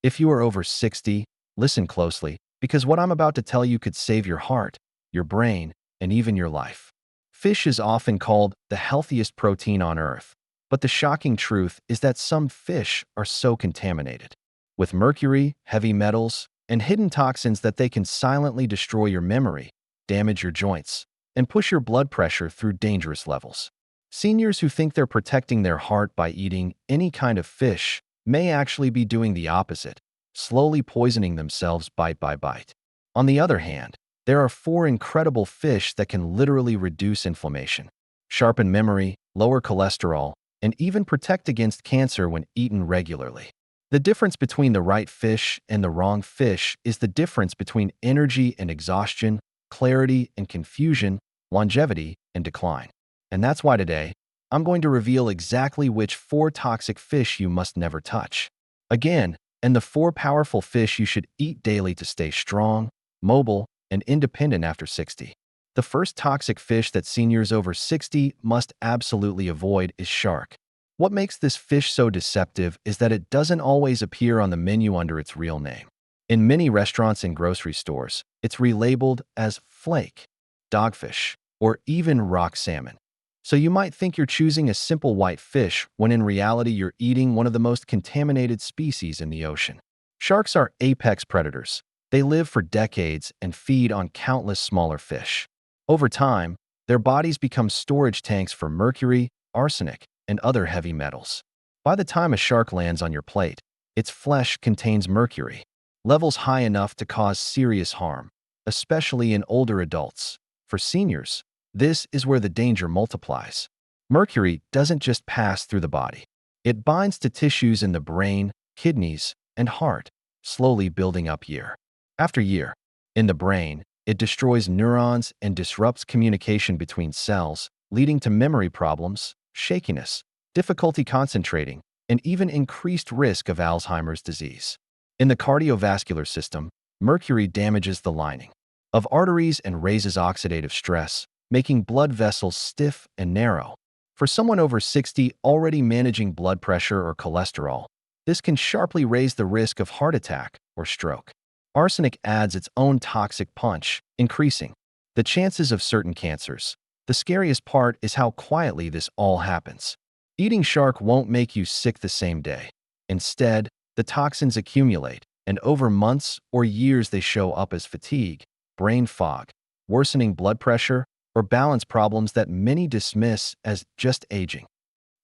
If you are over 60, listen closely, because what I'm about to tell you could save your heart, your brain, and even your life. Fish is often called the healthiest protein on Earth, but the shocking truth is that some fish are so contaminated with mercury, heavy metals, and hidden toxins that they can silently destroy your memory, damage your joints, and push your blood pressure through dangerous levels. Seniors who think they're protecting their heart by eating any kind of fish may actually be doing the opposite, slowly poisoning themselves bite by bite. On the other hand, there are four incredible fish that can literally reduce inflammation, sharpen memory, lower cholesterol, and even protect against cancer when eaten regularly. The difference between the right fish and the wrong fish is the difference between energy and exhaustion, clarity and confusion, longevity and decline. And that's why today, I'm going to reveal exactly which four toxic fish you must never touch. Again, and the four powerful fish you should eat daily to stay strong, mobile, and independent after 60. The first toxic fish that seniors over 60 must absolutely avoid is shark. What makes this fish so deceptive is that it doesn't always appear on the menu under its real name. In many restaurants and grocery stores, it's relabeled as flake, dogfish, or even rock salmon. So you might think you're choosing a simple white fish when in reality you're eating one of the most contaminated species in the ocean. Sharks are apex predators. They live for decades and feed on countless smaller fish. Over time, their bodies become storage tanks for mercury, arsenic, and other heavy metals. By the time a shark lands on your plate, its flesh contains mercury, levels high enough to cause serious harm, especially in older adults. For seniors, this is where the danger multiplies. Mercury doesn't just pass through the body. It binds to tissues in the brain, kidneys, and heart, slowly building up year after year. In the brain, it destroys neurons and disrupts communication between cells, leading to memory problems, shakiness, difficulty concentrating, and even increased risk of Alzheimer's disease. In the cardiovascular system, mercury damages the lining of arteries and raises oxidative stress, making blood vessels stiff and narrow. For someone over 60 already managing blood pressure or cholesterol, this can sharply raise the risk of heart attack or stroke. Arsenic adds its own toxic punch, increasing the chances of certain cancers. The scariest part is how quietly this all happens. Eating shark won't make you sick the same day. Instead, the toxins accumulate, and over months or years they show up as fatigue, brain fog, worsening blood pressure, or balance problems that many dismiss as just aging.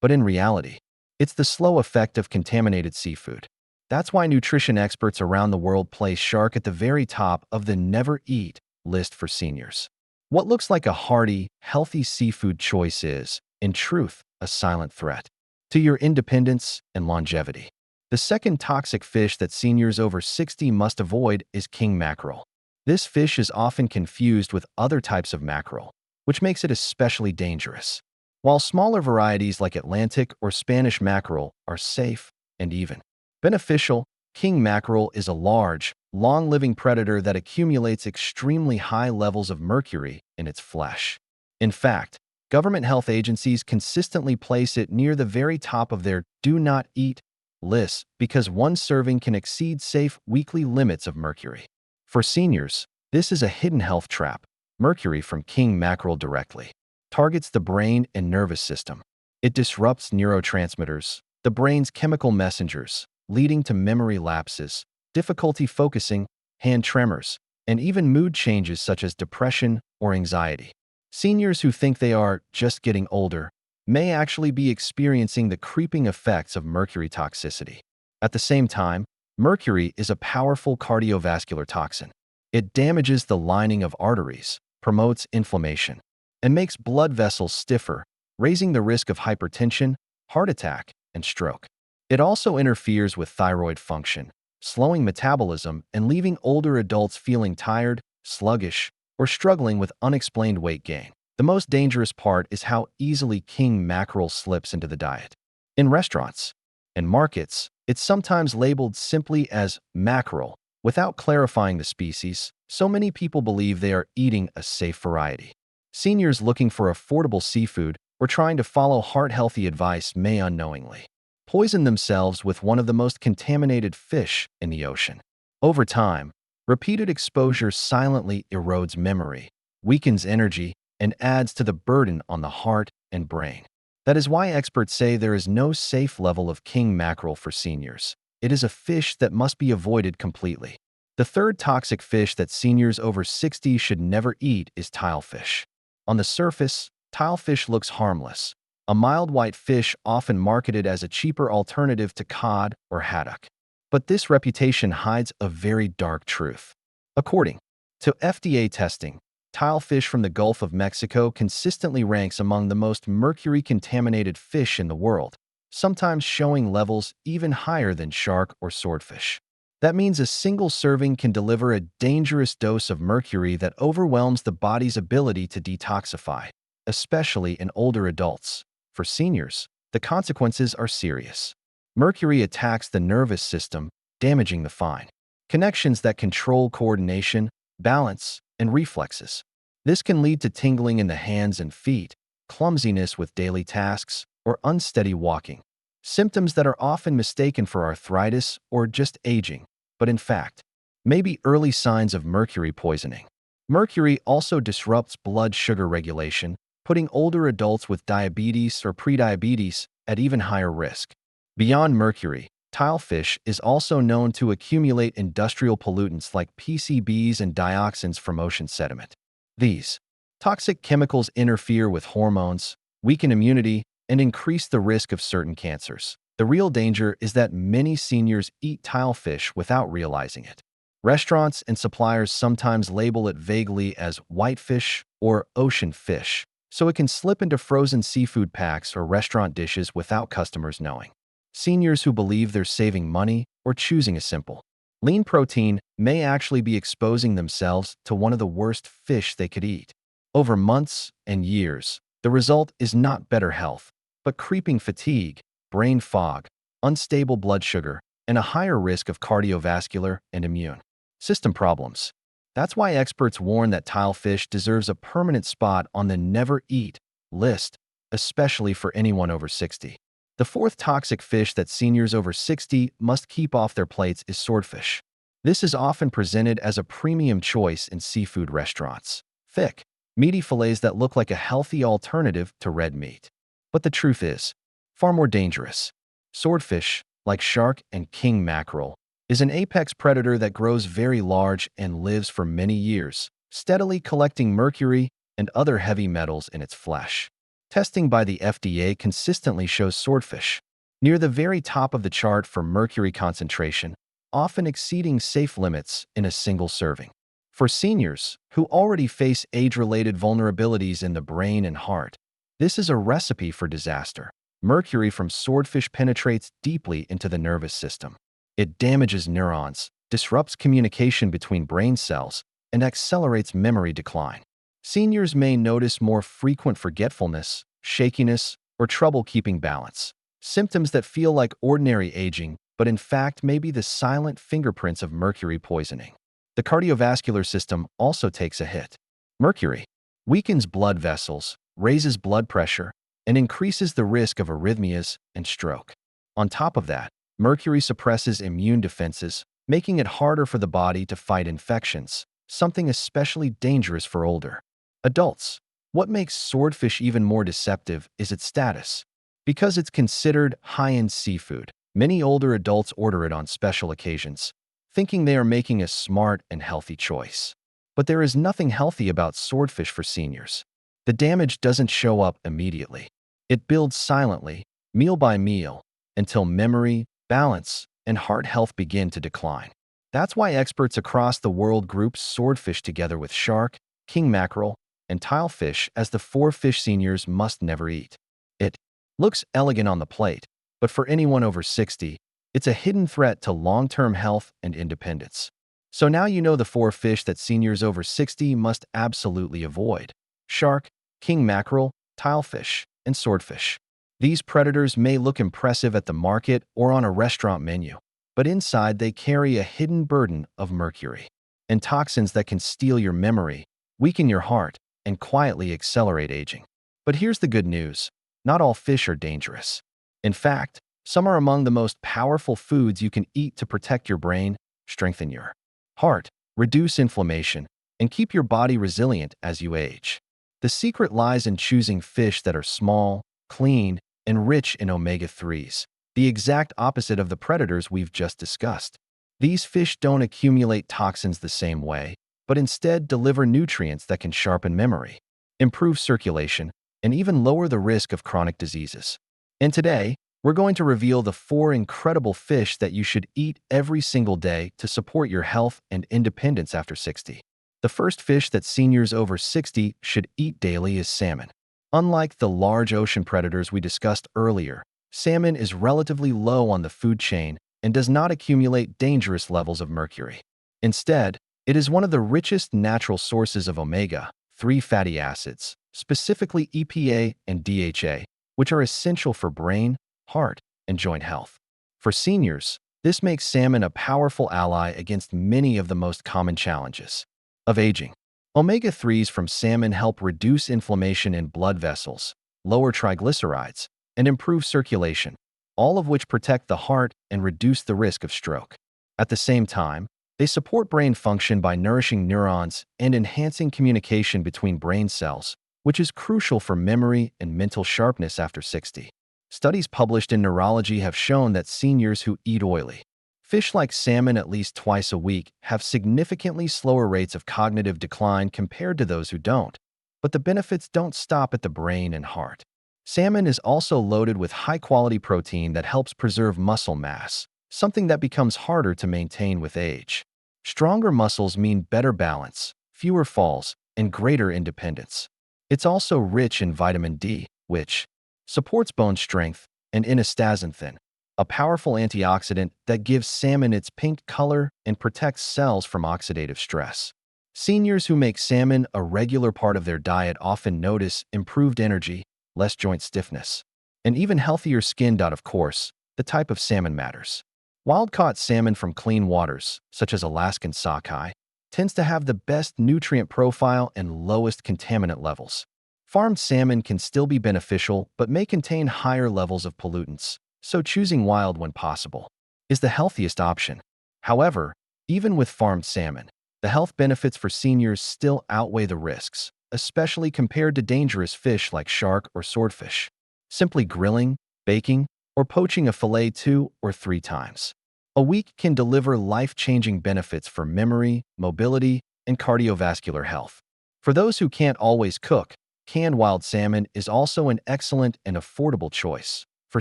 But in reality, it's the slow effect of contaminated seafood. That's why nutrition experts around the world place shark at the very top of the never eat list for seniors. What looks like a hearty, healthy seafood choice is, in truth, a silent threat to your independence and longevity. The second toxic fish that seniors over 60 must avoid is king mackerel. This fish is often confused with other types of mackerel, which makes it especially dangerous. While smaller varieties like Atlantic or Spanish mackerel are safe and even beneficial, king mackerel is a large, long-living predator that accumulates extremely high levels of mercury in its flesh. In fact, government health agencies consistently place it near the very top of their do not eat lists because one serving can exceed safe weekly limits of mercury. For seniors, this is a hidden health trap. Mercury from king mackerel directly targets the brain and nervous system. It disrupts neurotransmitters, the brain's chemical messengers, leading to memory lapses, difficulty focusing, hand tremors, and even mood changes such as depression or anxiety. Seniors who think they are just getting older may actually be experiencing the creeping effects of mercury toxicity. At the same time, mercury is a powerful cardiovascular toxin. It damages the lining of arteries, promotes inflammation, and makes blood vessels stiffer, raising the risk of hypertension, heart attack, and stroke. It also interferes with thyroid function, slowing metabolism and leaving older adults feeling tired, sluggish, or struggling with unexplained weight gain. The most dangerous part is how easily king mackerel slips into the diet. In restaurants and markets, it's sometimes labeled simply as mackerel, without clarifying the species, so many people believe they are eating a safe variety. Seniors looking for affordable seafood or trying to follow heart-healthy advice may unknowingly poison themselves with one of the most contaminated fish in the ocean. Over time, repeated exposure silently erodes memory, weakens energy, and adds to the burden on the heart and brain. That is why experts say there is no safe level of king mackerel for seniors. It is a fish that must be avoided completely. The third toxic fish that seniors over 60 should never eat is tilefish. On the surface, tilefish looks harmless, a mild white fish often marketed as a cheaper alternative to cod or haddock. But this reputation hides a very dark truth. According to FDA testing, tilefish from the Gulf of Mexico consistently ranks among the most mercury-contaminated fish in the world, sometimes showing levels even higher than shark or swordfish. That means a single serving can deliver a dangerous dose of mercury that overwhelms the body's ability to detoxify, especially in older adults. For seniors, the consequences are serious. Mercury attacks the nervous system, damaging the fine connections that control coordination, balance, and reflexes. This can lead to tingling in the hands and feet, clumsiness with daily tasks, or unsteady walking. Symptoms that are often mistaken for arthritis or just aging, but in fact, may be early signs of mercury poisoning. Mercury also disrupts blood sugar regulation, putting older adults with diabetes or prediabetes at even higher risk. Beyond mercury, tilefish is also known to accumulate industrial pollutants like PCBs and dioxins from ocean sediment. These toxic chemicals interfere with hormones, weaken immunity, and increase the risk of certain cancers. The real danger is that many seniors eat tilefish without realizing it. Restaurants and suppliers sometimes label it vaguely as whitefish or ocean fish, so it can slip into frozen seafood packs or restaurant dishes without customers knowing. Seniors who believe they're saving money or choosing a simple, lean protein may actually be exposing themselves to one of the worst fish they could eat. Over months and years, the result is not better health, but creeping fatigue, brain fog, unstable blood sugar, and a higher risk of cardiovascular and immune system problems. That's why experts warn that tilefish deserves a permanent spot on the never eat list, especially for anyone over 60. The fourth toxic fish that seniors over 60 must keep off their plates is swordfish. This is often presented as a premium choice in seafood restaurants. Thick, meaty fillets that look like a healthy alternative to red meat. But the truth is, far more dangerous. Swordfish, like shark and king mackerel, is an apex predator that grows very large and lives for many years, steadily collecting mercury and other heavy metals in its flesh. Testing by the FDA consistently shows swordfish near the very top of the chart for mercury concentration, often exceeding safe limits in a single serving. For seniors who already face age-related vulnerabilities in the brain and heart, this is a recipe for disaster. Mercury from swordfish penetrates deeply into the nervous system. It damages neurons, disrupts communication between brain cells, and accelerates memory decline. Seniors may notice more frequent forgetfulness, shakiness, or trouble keeping balance. Symptoms that feel like ordinary aging, but in fact may be the silent fingerprints of mercury poisoning. The cardiovascular system also takes a hit. Mercury weakens blood vessels, raises blood pressure, and increases the risk of arrhythmias and stroke. On top of that, mercury suppresses immune defenses, making it harder for the body to fight infections, something especially dangerous for older adults. What makes swordfish even more deceptive is its status. Because it's considered high-end seafood, many older adults order it on special occasions, thinking they are making a smart and healthy choice. But there is nothing healthy about swordfish for seniors. The damage doesn't show up immediately. It builds silently, meal by meal, until memory, balance, and heart health begin to decline. That's why experts across the world group swordfish together with shark, king mackerel, and tilefish as the four fish seniors must never eat. It looks elegant on the plate, but for anyone over 60, it's a hidden threat to long-term health and independence. So now you know the four fish that seniors over 60 must absolutely avoid: shark, king mackerel, tilefish, and swordfish. These predators may look impressive at the market or on a restaurant menu, but inside they carry a hidden burden of mercury and toxins that can steal your memory, weaken your heart, and quietly accelerate aging. But here's the good news: not all fish are dangerous. In fact, Some are among the most powerful foods you can eat to protect your brain, strengthen your heart, reduce inflammation, and keep your body resilient as you age. The secret lies in choosing fish that are small, clean, and rich in omega-3s, the exact opposite of the predators we've just discussed. These fish don't accumulate toxins the same way, but instead deliver nutrients that can sharpen memory, improve circulation, and even lower the risk of chronic diseases. And today, we're going to reveal the 4 incredible fish that you should eat every single day to support your health and independence after 60. The first fish that seniors over 60 should eat daily is salmon. Unlike the large ocean predators we discussed earlier, salmon is relatively low on the food chain and does not accumulate dangerous levels of mercury. Instead, it is one of the richest natural sources of omega-3 fatty acids, specifically EPA and DHA, which are essential for brain, heart, and joint health. For seniors, this makes salmon a powerful ally against many of the most common challenges of aging. Omega-3s from salmon help reduce inflammation in blood vessels, lower triglycerides, and improve circulation, all of which protect the heart and reduce the risk of stroke. At the same time, they support brain function by nourishing neurons and enhancing communication between brain cells, which is crucial for memory and mental sharpness after 60. Studies published in Neurology have shown that seniors who eat oily fish like salmon at least twice a week have significantly slower rates of cognitive decline compared to those who don't. But the benefits don't stop at the brain and heart. Salmon is also loaded with high-quality protein that helps preserve muscle mass, something that becomes harder to maintain with age. Stronger muscles mean better balance, fewer falls, and greater independence. It's also rich in vitamin D, which supports bone strength, and in astaxanthin, a powerful antioxidant that gives salmon its pink color and protects cells from oxidative stress. Seniors who make salmon a regular part of their diet often notice improved energy, less joint stiffness, and even healthier skin. Of course, the type of salmon matters. Wild-caught salmon from clean waters, such as Alaskan sockeye, tends to have the best nutrient profile and lowest contaminant levels. Farmed salmon can still be beneficial but may contain higher levels of pollutants, so choosing wild when possible is the healthiest option. However, even with farmed salmon, the health benefits for seniors still outweigh the risks, especially compared to dangerous fish like shark or swordfish. Simply grilling, baking, or poaching a fillet 2 or 3 times a week can deliver life-changing benefits for memory, mobility, and cardiovascular health. For those who can't always cook, canned wild salmon is also an excellent and affordable choice. For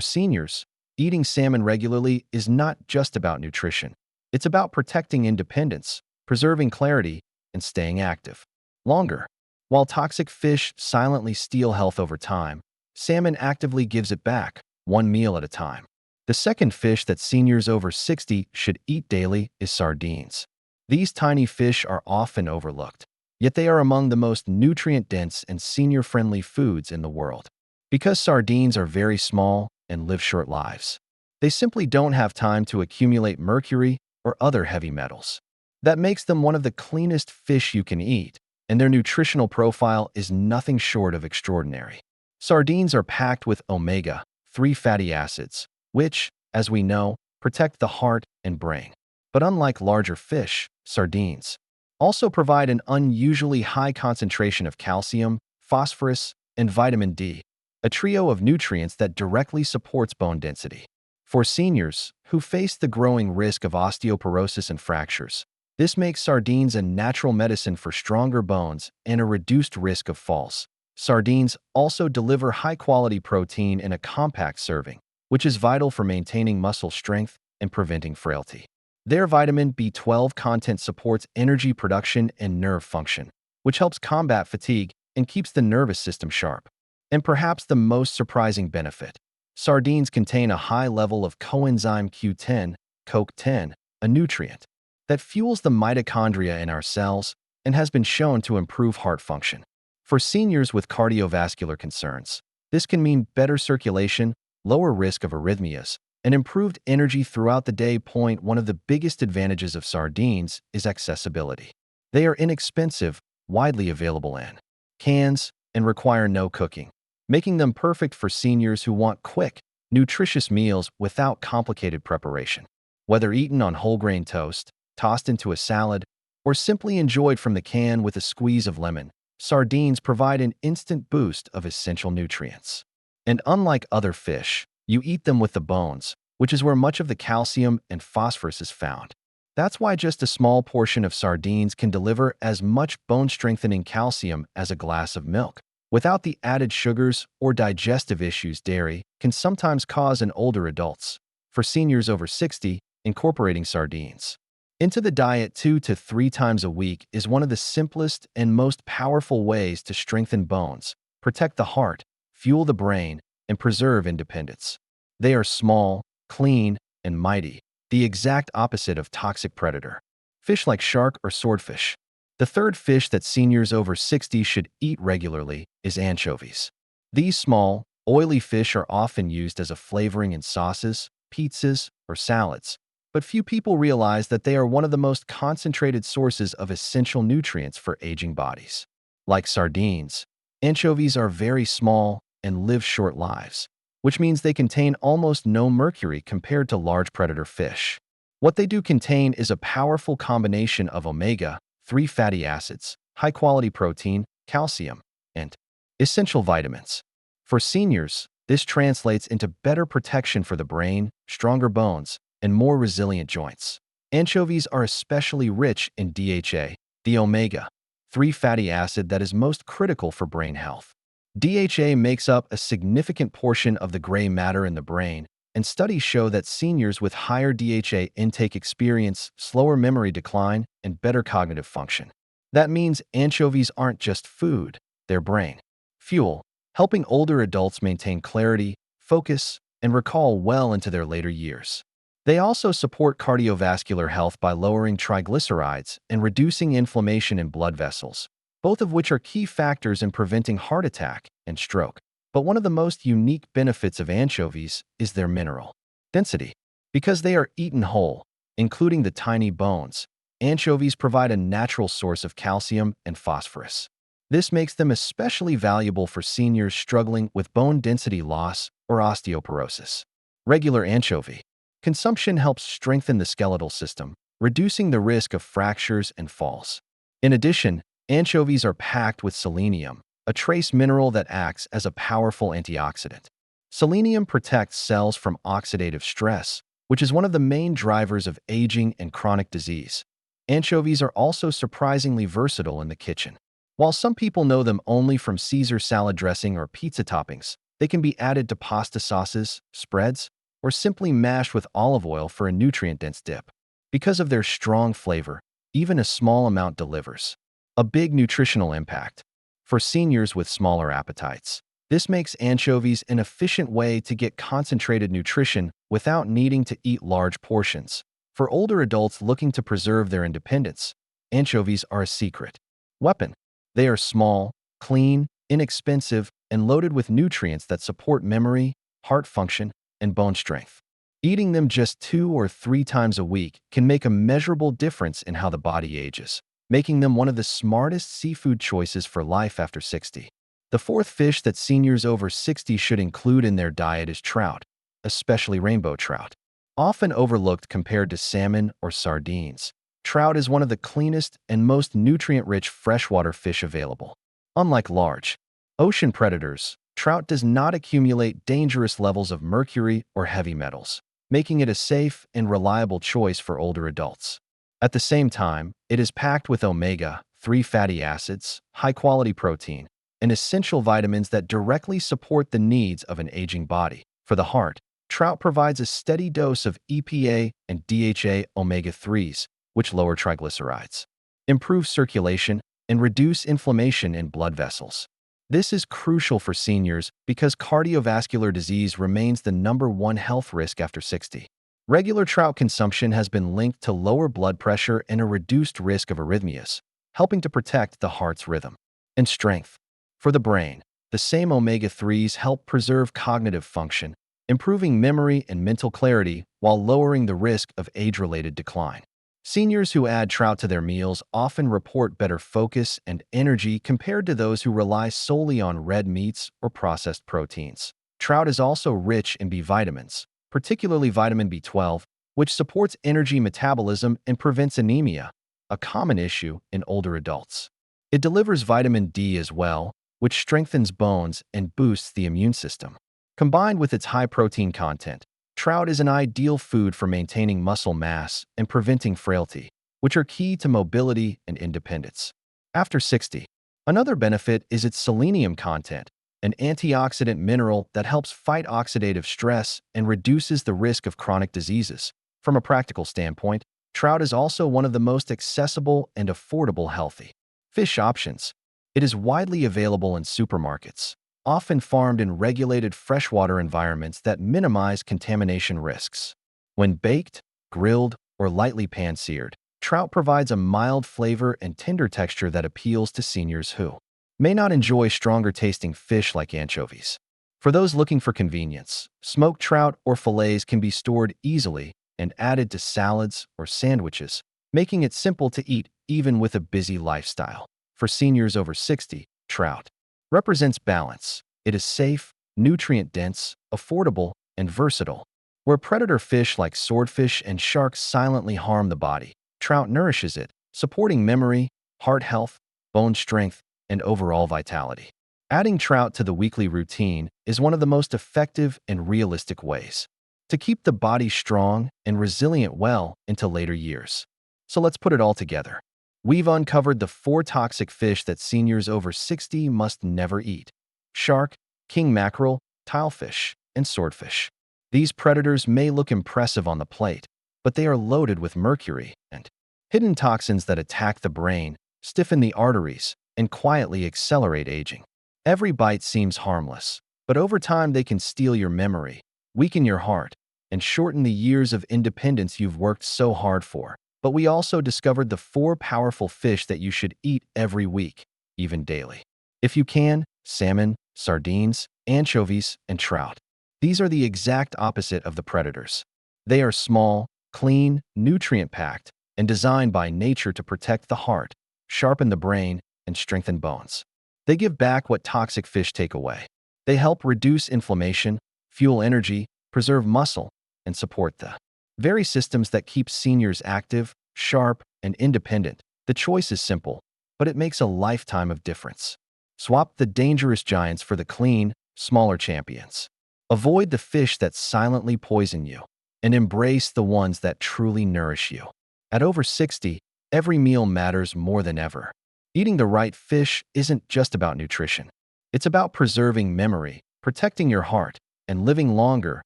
seniors, eating salmon regularly is not just about nutrition. It's about protecting independence, preserving clarity, and staying active longer. While toxic fish silently steal health over time, salmon actively gives it back, one meal at a time. The second fish that seniors over 60 should eat daily is sardines. These tiny fish are often overlooked, yet they are among the most nutrient-dense and senior-friendly foods in the world. Because sardines are very small and live short lives, they simply don't have time to accumulate mercury or other heavy metals. That makes them one of the cleanest fish you can eat, and their nutritional profile is nothing short of extraordinary. Sardines are packed with omega-3 fatty acids, which, as we know, protect the heart and brain. But unlike larger fish, sardines also provide an unusually high concentration of calcium, phosphorus, and vitamin D, a trio of nutrients that directly supports bone density. For seniors who face the growing risk of osteoporosis and fractures, this makes sardines a natural medicine for stronger bones and a reduced risk of falls. Sardines also deliver high-quality protein in a compact serving, which is vital for maintaining muscle strength and preventing frailty. Their vitamin B12 content supports energy production and nerve function, which helps combat fatigue and keeps the nervous system sharp. And perhaps the most surprising benefit, sardines contain a high level of coenzyme Q10, CoQ10, a nutrient that fuels the mitochondria in our cells and has been shown to improve heart function. For seniors with cardiovascular concerns, this can mean better circulation, lower risk of arrhythmias, and improved energy throughout the day. One of the biggest advantages of sardines is accessibility. They are inexpensive, widely available in cans, and require no cooking, making them perfect for seniors who want quick, nutritious meals without complicated preparation. Whether eaten on whole grain toast, tossed into a salad, or simply enjoyed from the can with a squeeze of lemon, sardines provide an instant boost of essential nutrients. And unlike other fish, you eat them with the bones, which is where much of the calcium and phosphorus is found. That's why just a small portion of sardines can deliver as much bone-strengthening calcium as a glass of milk. Without the added sugars or digestive issues dairy can sometimes cause in older adults. For seniors over 60, incorporating sardines into the diet 2 to 3 times a week is one of the simplest and most powerful ways to strengthen bones, protect the heart, fuel the brain, and preserve independence. They are small, clean, and mighty, the exact opposite of toxic predator fish like shark or swordfish. The third fish that seniors over 60 should eat regularly is anchovies. These small, oily fish are often used as a flavoring in sauces, pizzas, or salads, but few people realize that they are one of the most concentrated sources of essential nutrients for aging bodies. Like sardines, anchovies are very small and live short lives, which means they contain almost no mercury compared to large predator fish. What they do contain is a powerful combination of omega-3 fatty acids, high-quality protein, calcium, and essential vitamins. For seniors, this translates into better protection for the brain, stronger bones, and more resilient joints. Anchovies are especially rich in DHA, the omega-3 fatty acid that is most critical for brain health. DHA makes up a significant portion of the gray matter in the brain, and studies show that seniors with higher DHA intake experience slower memory decline and better cognitive function. That means anchovies aren't just food, they're brain fuel, helping older adults maintain clarity, focus, and recall well into their later years. They also support cardiovascular health by lowering triglycerides and reducing inflammation in blood vessels, both of which are key factors in preventing heart attack and stroke. But one of the most unique benefits of anchovies is their mineral density. Because they are eaten whole, including the tiny bones, anchovies provide a natural source of calcium and phosphorus. This makes them especially valuable for seniors struggling with bone density loss or osteoporosis. Regular anchovy consumption helps strengthen the skeletal system, reducing the risk of fractures and falls. In addition, anchovies are packed with selenium, a trace mineral that acts as a powerful antioxidant. Selenium protects cells from oxidative stress, which is one of the main drivers of aging and chronic disease. Anchovies are also surprisingly versatile in the kitchen. While some people know them only from Caesar salad dressing or pizza toppings, they can be added to pasta sauces, spreads, or simply mashed with olive oil for a nutrient-dense dip. Because of their strong flavor, even a small amount delivers a big nutritional impact. For seniors with smaller appetites, this makes anchovies an efficient way to get concentrated nutrition without needing to eat large portions. For older adults looking to preserve their independence, anchovies are a secret weapon. They are small, clean, inexpensive, and loaded with nutrients that support memory, heart function, and bone strength. Eating them just 2 or 3 times a week can make a measurable difference in how the body ages, making them one of the smartest seafood choices for life after 60. The fourth fish that seniors over 60 should include in their diet is trout, especially rainbow trout. Often overlooked compared to salmon or sardines, trout is one of the cleanest and most nutrient-rich freshwater fish available. Unlike large ocean predators, trout does not accumulate dangerous levels of mercury or heavy metals, making it a safe and reliable choice for older adults. At the same time, it is packed with omega-3 fatty acids, high-quality protein, and essential vitamins that directly support the needs of an aging body. For the heart, trout provides a steady dose of EPA and DHA omega-3s, which lower triglycerides, improve circulation, and reduce inflammation in blood vessels. This is crucial for seniors because cardiovascular disease remains the #1 health risk after 60. Regular trout consumption has been linked to lower blood pressure and a reduced risk of arrhythmias, helping to protect the heart's rhythm and strength. For the brain, the same omega-3s help preserve cognitive function, improving memory and mental clarity while lowering the risk of age-related decline. Seniors who add trout to their meals often report better focus and energy compared to those who rely solely on red meats or processed proteins. Trout is also rich in B vitamins, particularly vitamin B12, which supports energy metabolism and prevents anemia, a common issue in older adults. It delivers vitamin D as well, which strengthens bones and boosts the immune system. Combined with its high protein content, trout is an ideal food for maintaining muscle mass and preventing frailty, which are key to mobility and independence. After 60, another benefit is its selenium content, an antioxidant mineral that helps fight oxidative stress and reduces the risk of chronic diseases. From a practical standpoint, trout is also one of the most accessible and affordable healthy fish options. It is widely available in supermarkets, often farmed in regulated freshwater environments that minimize contamination risks. When baked, grilled, or lightly pan-seared, trout provides a mild flavor and tender texture that appeals to seniors who may not enjoy stronger-tasting fish like anchovies. For those looking for convenience, smoked trout or fillets can be stored easily and added to salads or sandwiches, making it simple to eat even with a busy lifestyle. For seniors over 60, trout represents balance. It is safe, nutrient-dense, affordable, and versatile. Where predator fish like swordfish and sharks silently harm the body, trout nourishes it, supporting memory, heart health, bone strength, and overall vitality. Adding trout to the weekly routine is one of the most effective and realistic ways to keep the body strong and resilient well into later years. So let's put it all together. We've uncovered the 4 toxic fish that seniors over 60 must never eat: shark, king mackerel, tilefish, and swordfish. These predators may look impressive on the plate, but they are loaded with mercury and hidden toxins that attack the brain, stiffen the arteries, and quietly accelerate aging. Every bite seems harmless, but over time they can steal your memory, weaken your heart, and shorten the years of independence you've worked so hard for. But we also discovered the 4 powerful fish that you should eat every week, even daily. If you can, salmon, sardines, anchovies, and trout. These are the exact opposite of the predators. They are small, clean, nutrient-packed, and designed by nature to protect the heart, sharpen the brain, and strengthen bones. They give back what toxic fish take away. They help reduce inflammation, fuel energy, preserve muscle, and support the very systems that keep seniors active, sharp, and independent. The choice is simple, but it makes a lifetime of difference. Swap the dangerous giants for the clean, smaller champions. Avoid the fish that silently poison you, and embrace the ones that truly nourish you. At over 60, every meal matters more than ever. Eating the right fish isn't just about nutrition. It's about preserving memory, protecting your heart, and living longer,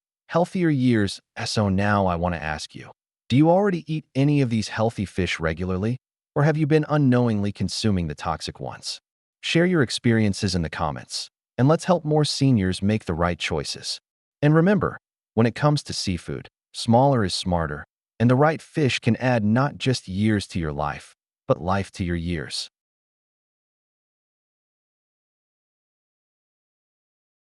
healthier years. So now I want to ask you, do you already eat any of these healthy fish regularly, or have you been unknowingly consuming the toxic ones? Share your experiences in the comments, and let's help more seniors make the right choices. And remember, when it comes to seafood, smaller is smarter, and the right fish can add not just years to your life, but life to your years.